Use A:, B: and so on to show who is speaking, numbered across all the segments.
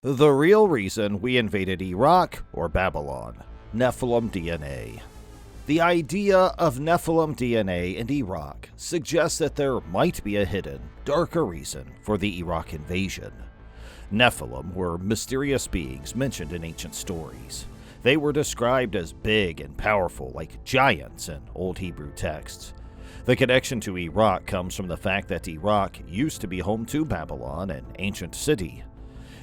A: The real reason we invaded Iraq or Babylon. Nephilim DNA. The idea of Nephilim DNA in Iraq suggests that there might be a hidden, darker reason for the Iraq invasion. Nephilim were mysterious beings mentioned in ancient stories. They were described as big and powerful, like giants in Old Hebrew texts. The connection to Iraq comes from the fact that Iraq used to be home to Babylon, an ancient city.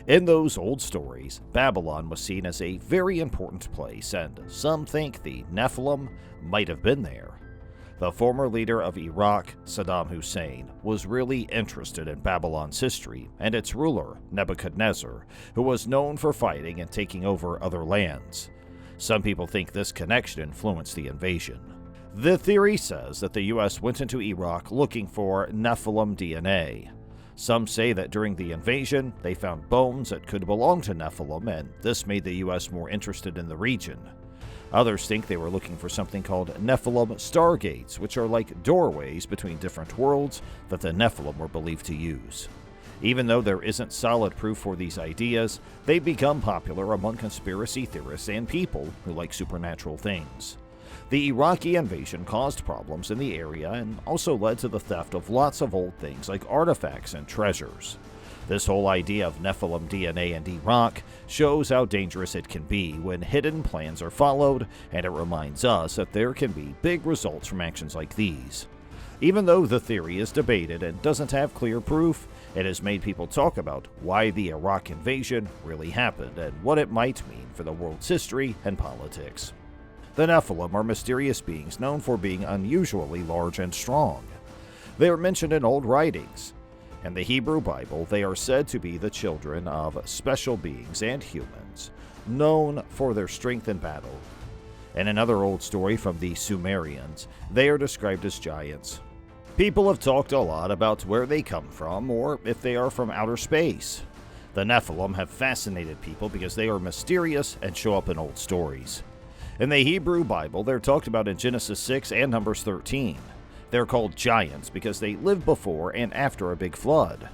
A: In those old stories, Babylon was seen as a very important place, and some think the Nephilim might have been there. The former leader of Iraq, Saddam Hussein, was really interested in Babylon's history and its ruler, Nebuchadnezzar, who was known for fighting and taking over other lands. Some people think this connection influenced the invasion. The theory says that the US went into Iraq looking for Nephilim DNA. Some say that during the invasion, they found bones that could belong to Nephilim, and this made the US more interested in the region. Others think they were looking for something called Nephilim stargates, which are like doorways between different worlds that the Nephilim were believed to use. Even though there isn't solid proof for these ideas, they've become popular among conspiracy theorists and people who like supernatural things. The Iraqi invasion caused problems in the area and also led to the theft of lots of old things like artifacts and treasures. This whole idea of Nephilim DNA in Iraq shows how dangerous it can be when hidden plans are followed, and it reminds us that there can be big results from actions like these. Even though the theory is debated and doesn't have clear proof, it has made people talk about why the Iraq invasion really happened and what it might mean for the world's history and politics. The Nephilim are mysterious beings known for being unusually large and strong. They are mentioned in old writings. In the Hebrew Bible, they are said to be the children of special beings and humans, known for their strength in battle. In another old story from the Sumerians, they are described as giants. People have talked a lot about where they come from or if they are from outer space. The Nephilim have fascinated people because they are mysterious and show up in old stories. In the Hebrew Bible, they're talked about in Genesis 6 and Numbers 13. They're called giants because they lived before and after a big flood.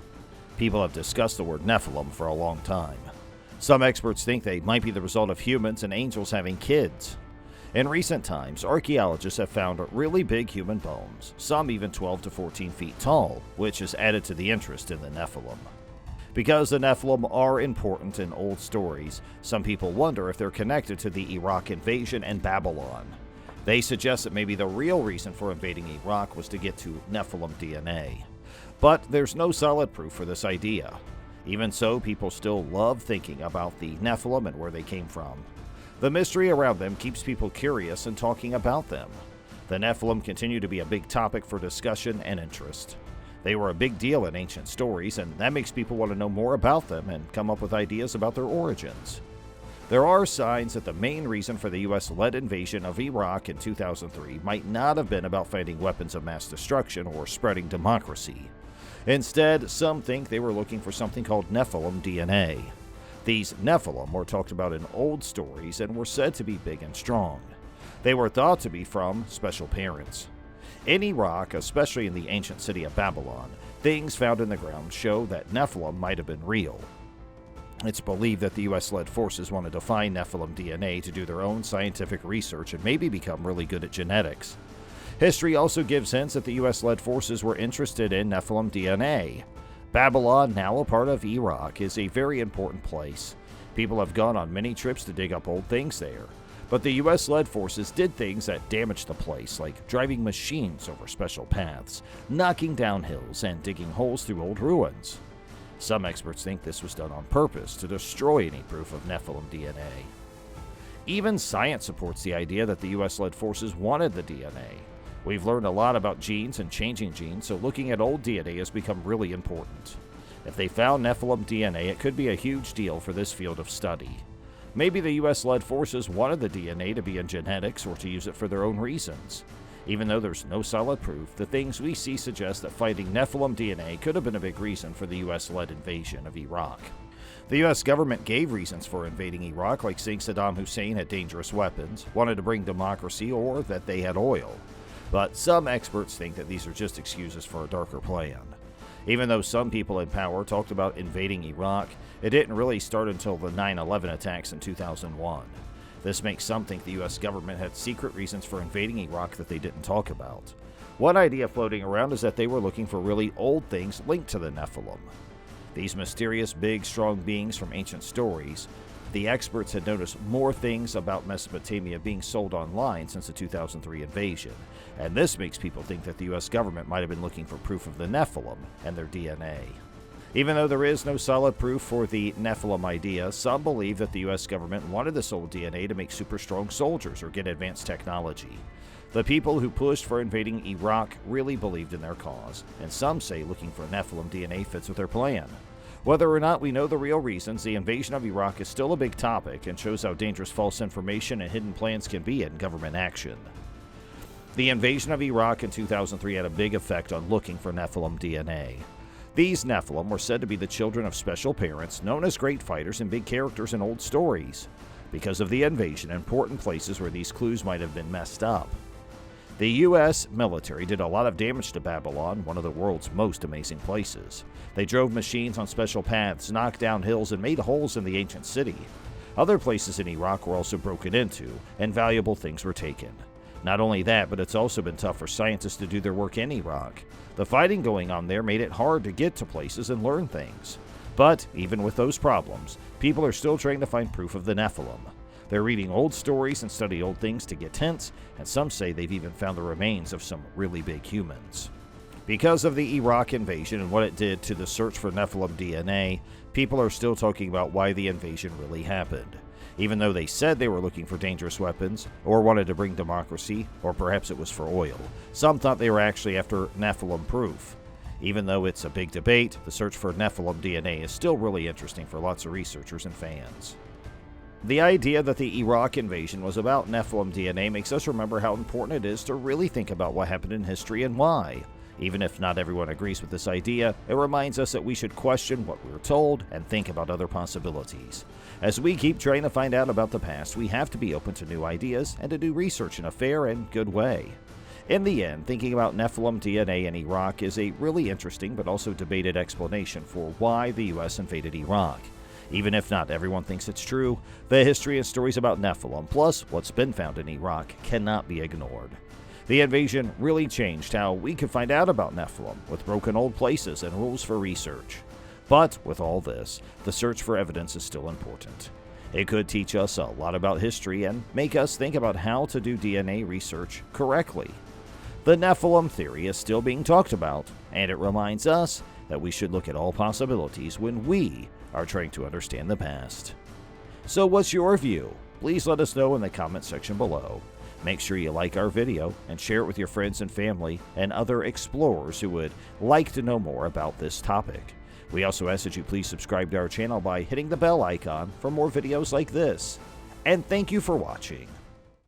A: People have discussed the word Nephilim for a long time. Some experts think they might be the result of humans and angels having kids. In recent times, archaeologists have found really big human bones, some even 12 to 14 feet tall, which has added to the interest in the Nephilim. Because the Nephilim are important in old stories, some people wonder if they're connected to the Iraq invasion and Babylon. They suggest that maybe the real reason for invading Iraq was to get to Nephilim DNA. But there's no solid proof for this idea. Even so, people still love thinking about the Nephilim and where they came from. The mystery around them keeps people curious and talking about them. The Nephilim continue to be a big topic for discussion and interest. They were a big deal in ancient stories, and that makes people want to know more about them and come up with ideas about their origins. There are signs that the main reason for the US-led invasion of Iraq in 2003 might not have been about finding weapons of mass destruction or spreading democracy. Instead, some think they were looking for something called Nephilim DNA. These Nephilim were talked about in old stories and were said to be big and strong. They were thought to be from special parents. In Iraq, especially in the ancient city of Babylon, things found in the ground show that Nephilim might have been real. It's believed that the US-led forces wanted to find Nephilim DNA to do their own scientific research and maybe become really good at genetics. History also gives hints that the US-led forces were interested in Nephilim DNA. Babylon, now a part of Iraq, is a very important place. People have gone on many trips to dig up old things there. But the US-led forces did things that damaged the place, like driving machines over special paths, knocking down hills, and digging holes through old ruins. Some experts think this was done on purpose to destroy any proof of Nephilim DNA. Even science supports the idea that the US-led forces wanted the DNA. We've learned a lot about genes and changing genes, so looking at old DNA has become really important. If they found Nephilim DNA, it could be a huge deal for this field of study. Maybe the US-led forces wanted the DNA to be in genetics or to use it for their own reasons. Even though there's no solid proof, the things we see suggest that finding Nephilim DNA could have been a big reason for the US-led invasion of Iraq. The US government gave reasons for invading Iraq, like saying Saddam Hussein had dangerous weapons, wanted to bring democracy, or that they had oil. But some experts think that these are just excuses for a darker plan. Even though some people in power talked about invading Iraq, it didn't really start until the 9/11 attacks in 2001. This makes some think the US government had secret reasons for invading Iraq that they didn't talk about. One idea floating around is that they were looking for really old things linked to the Nephilim. These mysterious, big, strong beings from ancient stories. The experts had noticed more things about Mesopotamia being sold online since the 2003 invasion, and this makes people think that the US government might have been looking for proof of the Nephilim and their DNA. Even though there is no solid proof for the Nephilim idea, some believe that the US government wanted this old DNA to make super strong soldiers or get advanced technology. The people who pushed for invading Iraq really believed in their cause, and some say looking for Nephilim DNA fits with their plan. Whether or not we know the real reasons, the invasion of Iraq is still a big topic and shows how dangerous false information and hidden plans can be in government action. The invasion of Iraq in 2003 had a big effect on looking for Nephilim DNA. These Nephilim were said to be the children of special parents, known as great fighters and big characters in old stories. Because of the invasion, important places where these clues might have been messed up. The US military did a lot of damage to Babylon, one of the world's most amazing places. They drove machines on special paths, knocked down hills, and made holes in the ancient city. Other places in Iraq were also broken into, and valuable things were taken. Not only that, but it's also been tough for scientists to do their work in Iraq. The fighting going on there made it hard to get to places and learn things. But, even with those problems, people are still trying to find proof of the Nephilim. They're reading old stories and study old things to get hints, and some say they've even found the remains of some really big humans. Because of the Iraq invasion and what it did to the search for Nephilim DNA, people are still talking about why the invasion really happened. Even though they said they were looking for dangerous weapons, or wanted to bring democracy, or perhaps it was for oil, some thought they were actually after Nephilim proof. Even though it's a big debate, the search for Nephilim DNA is still really interesting for lots of researchers and fans. The idea that the Iraq invasion was about Nephilim DNA makes us remember how important it is to really think about what happened in history and why. Even if not everyone agrees with this idea, it reminds us that we should question what we were told and think about other possibilities. As we keep trying to find out about the past, we have to be open to new ideas and to do research in a fair and good way. In the end, thinking about Nephilim DNA in Iraq is a really interesting but also debated explanation for why the US invaded Iraq. Even if not everyone thinks it's true, the history and stories about Nephilim, plus what's been found in Iraq, cannot be ignored. The invasion really changed how we could find out about Nephilim, with broken old places and rules for research. But with all this, the search for evidence is still important. It could teach us a lot about history and make us think about how to do DNA research correctly. The Nephilim theory is still being talked about, and it reminds us that we should look at all possibilities when we are trying to understand the past. So what's your view? Please let us know in the comment section below. Make sure you like our video and share it with your friends and family and other explorers who would like to know more about this topic. We also ask that you please subscribe to our channel by hitting the bell icon for more videos like this. And thank you for watching.